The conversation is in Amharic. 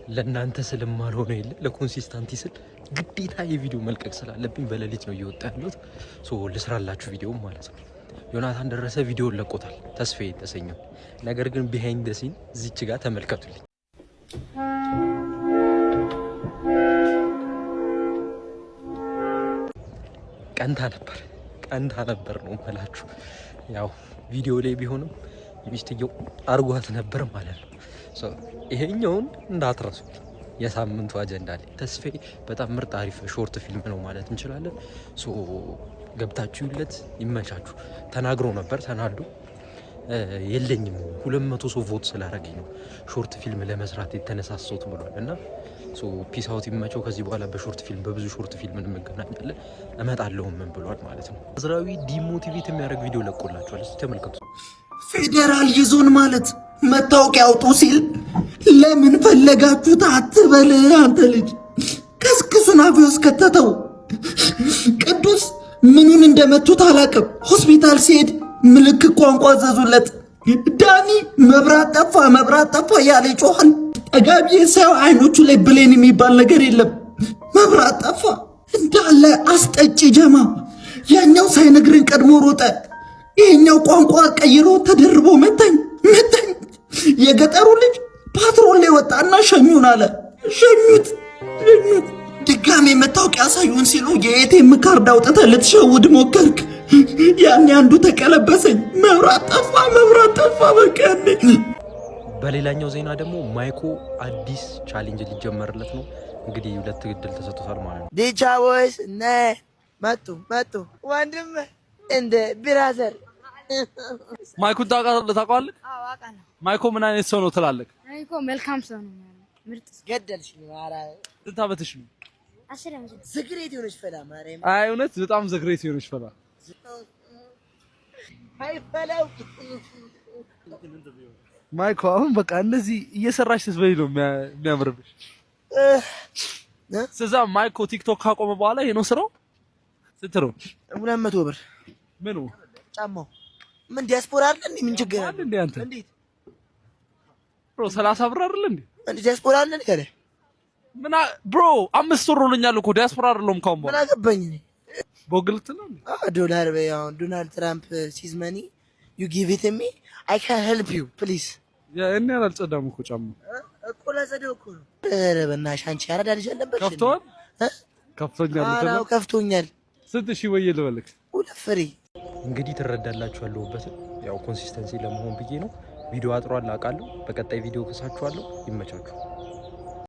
ለእናንተ ስለማልሆነ የለ ለኮንሲስተንሲ ስል ግዴታ የቪዲዮ መልቀቅ ስላለብኝ በሌሊት ነው እየወጣ ያለሁት። ልስራላችሁ ቪዲዮ ማለት ነው። ዮናታን ደረሰ ቪዲዮ ለቆታል፣ ተስፋዬ የተሰኘው ነገር ግን ቢሃይንድ ሲን እዚች ጋር ተመልከቱልኝ። ቀንታ ነበር ነው የምላችሁ። ያው ቪዲዮ ላይ ቢሆንም ሚስትየው አርጓት ነበር ማለት ነው። ይሄኛውን እንዳትረሱት የሳምንቱ አጀንዳ ላይ ተስፋዬ በጣም ምርጥ አሪፍ ሾርት ፊልም ነው ማለት እንችላለን። ገብታችሁለት ይመቻችሁ። ተናግሮ ነበር ተናዱ የለኝም 200 ሰው ቮት ስላደረገኝ ነው ሾርት ፊልም ለመስራት የተነሳሳሁት ብሏል። እና ፒስ አውት ይመቸው። ከዚህ በኋላ በሾርት ፊልም በብዙ ሾርት ፊልም እንገናኛለን እመጣለሁም ብሏል ማለት ነው። አዝራዊ ዲሞቲቬት የሚያደርግ ቪዲዮ ለቆላችኋል፣ እስቲ ተመልከቱ። ፌዴራል ይዞን ማለት መታወቂያ አውጡ ሲል ለምን ፈለጋችሁት አትበል አንተ ልጅ። ከስክሱን አብዮስ ከተተው። ቅዱስ ምኑን እንደመቱት አላቅም። ሆስፒታል ሲሄድ ምልክት ቋንቋ አዘዙለት። ዳኒ መብራት ጠፋ ያለ ይጮሃል። ጠጋቢ ሰው አይኖቹ ላይ ብሌን የሚባል ነገር የለም። መብራት ጠፋ እንዳለ አስጠጪ ጀማ። ያኛው ሳይነግርን ቀድሞ ሮጠ። ይሄኛው ቋንቋ ቀይሮ ተደርቦ መታኝ። የገጠሩ ልጅ ፓትሮል ላይ ወጣና ሸኙን አለ። ሸኙት። ድጋሜ መታወቂያ ያሳዩን ሲሉ የኤቲኤም ካርድ አውጥተህ ልትሸውድ ሞከርክ። ያኔ አንዱ ተቀለበሰኝ። መብራት ጠፋ በቃ። በሌላኛው ዜና ደግሞ ማይኮ አዲስ ቻሌንጅ ሊጀመርለት ነው። እንግዲህ 2 እድል ተሰጥቶታል ማለት ነው። ዲቻ ቦይስ መጡ ወንድም እንደ ብራዘር ማይኮን ታውቃለህ? አዎ አውቃለሁ። ማይኮ ምን አይነት ሰው ነው ትላለህ? ማይኮ መልካም ሰው ነው። ምርጥ ገደልሽ ነው። ስንት ዓመትሽ ነው? 10 ዓመት ነው። ዝግሬት የሆነች ፈላ ማርያም። አይ እውነት በጣም ዝግሬት የሆነች ፈላ። አይ ፈላው ማይኮ አሁን በቃ እንደዚህ እየሰራሽ ስትበይ ነው የሚያምርብሽ። ስለዛ ማይኮ ቲክቶክ ካቆመ በኋላ ይሄ ነው ስራው። ስንት ነው? 200 ብር። ምኑ? ጫማው። ምን ዲያስፖራ አይደል እንዴ? ምን ችግር አለ እንዴ አንተ? እንዴት ብሮ 30 ብር አይደል እንዴ? እንዴ ዲያስፖራ አለ እንዴ? ምን ብሮ 5 ወር ሆኖኛል እኮ ዲያስፖራ አይደለም ካሁን በኋላ። ምን አገባኝ እኔ ቦግልት ነው እንዴ? ዶላር በያው ዶናልድ ትራምፕ ሲዝ መኒ ዩ ጊቭ ኢት ሚ አይ ካን ሄልፕ ዩ ፕሊዝ። ያ እኔ አልጸዳም እኮ ጫማ እኮ ለጸደው እኮ ነው። ኧረ በእናትሽ አንቺ ያረዳ ልጅ አለበት። ከፍቶኛል እንትን ነው ከፍቶኛል። ስንት ሺህ ወይ ልበልክ? 2 ፍሪ። እንግዲህ ትረዳላችሁ ያለሁበት ያው ኮንሲስተንሲ ለመሆን ብዬ ነው። ቪዲዮ አጥሯል አውቃለሁ። በቀጣይ ቪዲዮ ከሳችኋለሁ። ይመቻችሁ።